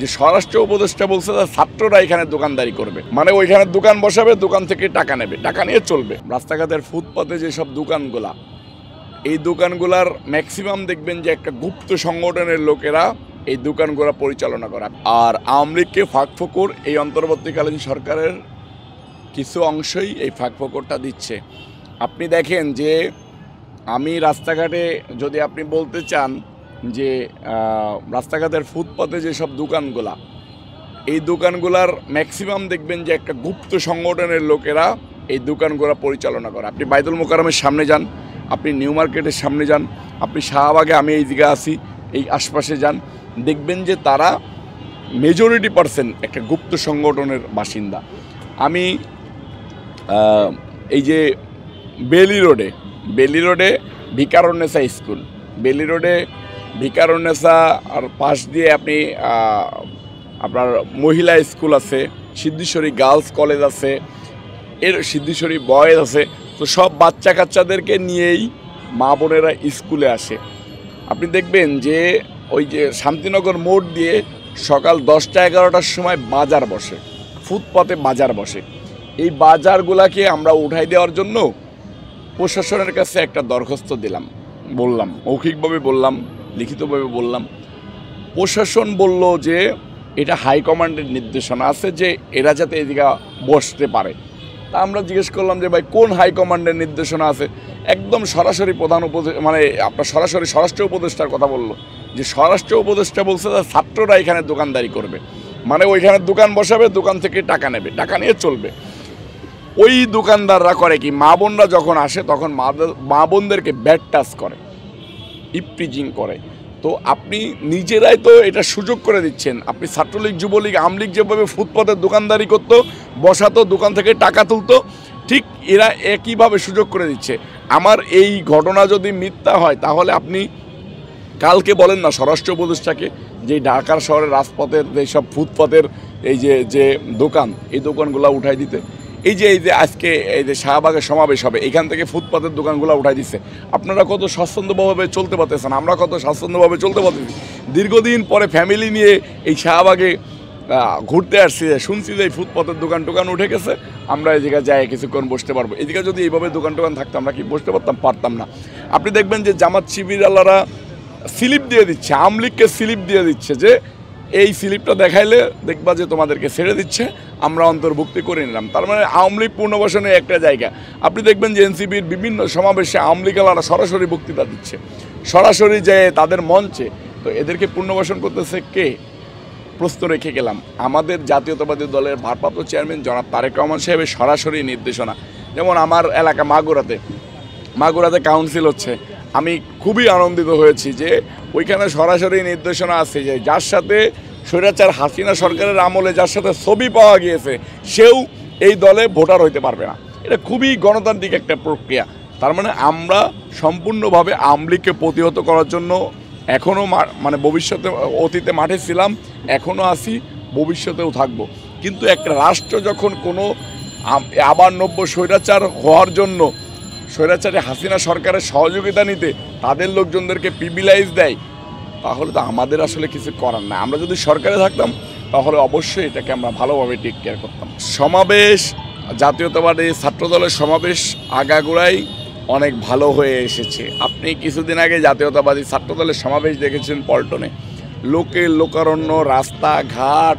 যে স্বরাষ্ট্র উপদেষ্টা বলছে যে ছাত্ররা এখানে দোকানদারি করবে, মানে ওইখানে দোকান বসাবে, দোকান থেকে টাকা নেবে, টাকা নিয়ে চলবে। রাস্তাঘাটের ফুটপাতে যেসব দোকানগুলা, এই দোকানগুলার ম্যাক্সিমাম দেখবেন যে একটা গুপ্ত সংগঠনের লোকেরা এই দোকানগুলো পরিচালনা করা। আর আওয়ামী লীগকে ফাঁকফোকর এই অন্তর্বর্তীকালীন সরকারের কিছু অংশই এই ফাঁকফোকরটা দিচ্ছে। আপনি দেখেন যে আমি রাস্তাঘাটে, যদি আপনি বলতে চান যে রাস্তাঘাটের ফুটপাতে যেসব দোকানগুলা, এই দোকানগুলার ম্যাক্সিমাম দেখবেন যে একটা গুপ্ত সংগঠনের লোকেরা এই দোকানগুলো পরিচালনা করে। আপনি বাইতুল মোকাররমের সামনে যান, আপনি নিউ মার্কেটের সামনে যান, আপনি শাহবাগে, আমি এই দিকে আসি, এই আশপাশে যান, দেখবেন যে তারা মেজরিটি পার্সেন্ট একটা গুপ্ত সংগঠনের বাসিন্দা। আমি এই যে বেলি রোডে ভিকারুন্নেসা স্কুল, বেলি রোডে ভিকারুন্নেসা আর পাশ দিয়ে আপনি আপনার মহিলা স্কুল আছে, সিদ্ধেশ্বরী গার্লস কলেজ আছে, এর সিদ্ধেশ্বরী বয়েজ আছে। তো সব বাচ্চা কাচ্চাদেরকে নিয়েই মা বোনেরা স্কুলে আসে। আপনি দেখবেন যে ওই যে শান্তিনগর মোড় দিয়ে সকাল 10টা-11টার সময় বাজার বসে, ফুটপাতে বাজার বসে। এই বাজারগুলাকে আমরা উঠাই দেওয়ার জন্য প্রশাসনের কাছে একটা দরখাস্ত বললাম, মৌখিকভাবে বললাম, লিখিতভাবে বললাম। প্রশাসন বলল যে এটা হাইকমান্ডের নির্দেশনা আছে যে এরা যাতে এদিকে বসতে পারে। তা আমরা জিজ্ঞেস করলাম যে ভাই কোন হাইকমান্ডের নির্দেশনা আছে? একদম সরাসরি আপনার সরাসরি স্বরাষ্ট্র উপদেষ্টার কথা বললো, যে স্বরাষ্ট্র উপদেষ্টা বলছে যে ছাত্ররা এখানে দোকানদারি করবে, মানে ওইখানে দোকান বসাবে, দোকান থেকে টাকা নেবে, টাকা নিয়ে চলবে। ওই দোকানদাররা করে কি, মা বোনরা যখন আসে তখন মা বোনদেরকে ব্যাড টাচ করে, ইপটিজিং করে। তো আপনি নিজেরাই তো এটা সুযোগ করে দিচ্ছেন। আপনি ছাত্রলীগ, যুবলীগ, আওয়ামী লীগ যেভাবে ফুটপাতে দোকানদারি করতো, বসাতো, দোকান থেকে টাকা তুলতো, ঠিক এরা একইভাবে সুযোগ করে দিচ্ছে। আমার এই ঘটনা যদি মিথ্যা হয় তাহলে আপনি কালকে বলেন না স্বরাষ্ট্র উপদেষ্টাকে যে ঢাকার শহরের রাজপথের যেসব ফুটপাতের এই যে দোকান, এই দোকানগুলো উঠাই দিতে। এই যে আজকে এই যে শাহবাগের সমাবেশ হবে, এখান থেকে ফুটপাতের দোকানগুলো উঠাই দিচ্ছে। আপনারা কত স্বাচ্ছন্দ্যভাবে চলতে পারতেছেন, আমরা কত স্বাচ্ছন্দ্যভাবে চলতে পারতেছি। দীর্ঘদিন পরে ফ্যামিলি নিয়ে এই শাহবাগে ঘুরতে আসছি, শুনছি যে এই ফুটপাতের দোকান উঠে গেছে, আমরা এই জায়গায় যাই কিছুক্ষণ বসতে পারবো। এদিকে যদি এইভাবে দোকান থাকতো আমরা কি বসতে পারতাম না। আপনি দেখবেন যে জামাত শিবির আল্লাহরা স্লিপ দিয়ে দিচ্ছে, আওয়ামী লীগকে স্লিপ দিয়ে দিচ্ছে যে এই স্লিপটা দেখাইলে দেখবা যে তোমাদেরকে ছেড়ে দিচ্ছে, আমরা অন্তর্ভুক্তি করে নিলাম। তার মানে আওয়ামী লীগ পুনর্বাসনের একটা জায়গা। আপনি দেখবেন যে এনসিপির বিভিন্ন সমাবেশে আওয়ামী লীগেরা সরাসরি বক্তৃতা দিচ্ছে, সরাসরি যে তাদের মঞ্চে। তো এদেরকে পুনর্বাসন করতেছে কে? প্রশ্ন রেখে গেলাম। আমাদের জাতীয়তাবাদী দলের ভারপ্রাপ্ত চেয়ারম্যান জনাব তারেক রহমান সাহেবের সরাসরি নির্দেশনা। যেমন আমার এলাকা মাগুরাতে কাউন্সিল হচ্ছে, আমি খুবই আনন্দিত হয়েছি যে ওইখানে সরাসরি নির্দেশনা আছে যে যার সাথে স্বৈরাচার হাসিনা সরকারের আমলে যার সাথে ছবি পাওয়া গিয়েছে সেও এই দলে ভোটার হইতে পারবে না। এটা খুবই গণতান্ত্রিক একটা প্রক্রিয়া। তার মানে আমরা সম্পূর্ণভাবে আওয়ামী লীগকে প্রতিহত করার জন্য এখনও ভবিষ্যতে, অতীতে মাঠে ছিলাম, এখনও আছি, ভবিষ্যতেও থাকবো। কিন্তু একটা রাষ্ট্র যখন কোনো আবার স্বৈরাচার হওয়ার জন্য স্বৈরাচারী হাসিনা সরকারের সহযোগিতা নিতে তাদের লোকজনদেরকে প্রিভিলেজ দেয়, তাহলে তো আমাদের আসলে কিছু করার নাই। আমরা যদি সরকারে থাকতাম তাহলে অবশ্যই এটাকে আমরা ভালোভাবে টেক কেয়ার করতাম। সমাবেশ, জাতীয়তাবাদী ছাত্রদলের সমাবেশ আগাগোড়াই অনেক ভালো হয়ে এসেছে। আপনি কিছুদিন আগে জাতীয়তাবাদী ছাত্রদলের সমাবেশ দেখেছেন পল্টনে, লোকারণ্য, রাস্তাঘাট,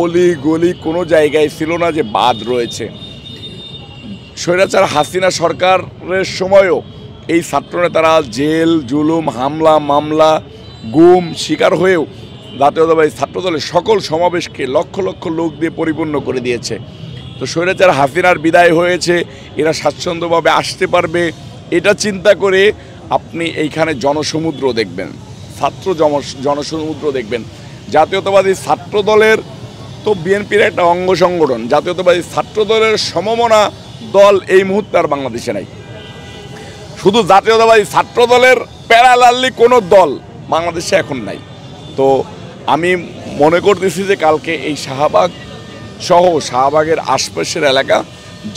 অলি গলি কোনো জায়গায় ছিল না যে বাদ রয়েছে। স্বৈরাচার হাসিনা সরকারের সময়ও এই ছাত্রনেতারা জেল, জুলুম, হামলা, মামলা, গুম শিকার হয়েও জাতীয়তাবাদী ছাত্রদলের সকল সমাবেশকে লক্ষ লক্ষ লোক দিয়ে পরিপূর্ণ করে দিয়েছে। তো স্বৈরাচার হাসিনার বিদায় হয়েছে, এরা স্বাচ্ছন্দ্যভাবে আসতে পারবে, এটা চিন্তা করে আপনি এইখানে জনসমুদ্র দেখবেন, জনসমুদ্র দেখবেন। জাতীয়তাবাদী ছাত্রদলের তো বিএনপির একটা অঙ্গ সংগঠন, জাতীয়তাবাদী ছাত্রদলের সমমনা দল এই মুহূর্তে আর বাংলাদেশে নাই। শুধু জাতীয়তাবাদী ছাত্রদলের প্যারালালি কোনো দল বাংলাদেশে এখন নাই। তো আমি মনে করতেছি যে কালকে এই শাহবাগ সহ শাহবাগের আশপাশের এলাকা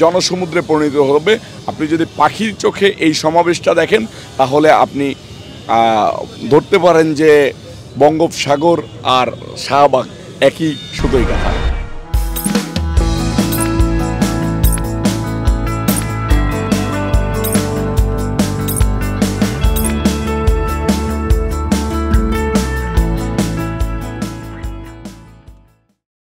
জনসমুদ্রে পরিণত হবে। আপনি যদি পাখির চোখে এই সমাবেশটা দেখেন তাহলে আপনি ধরতে পারেন যে বঙ্গোপসাগর আর শাহবাগ একই সুতোয় গাঁথা।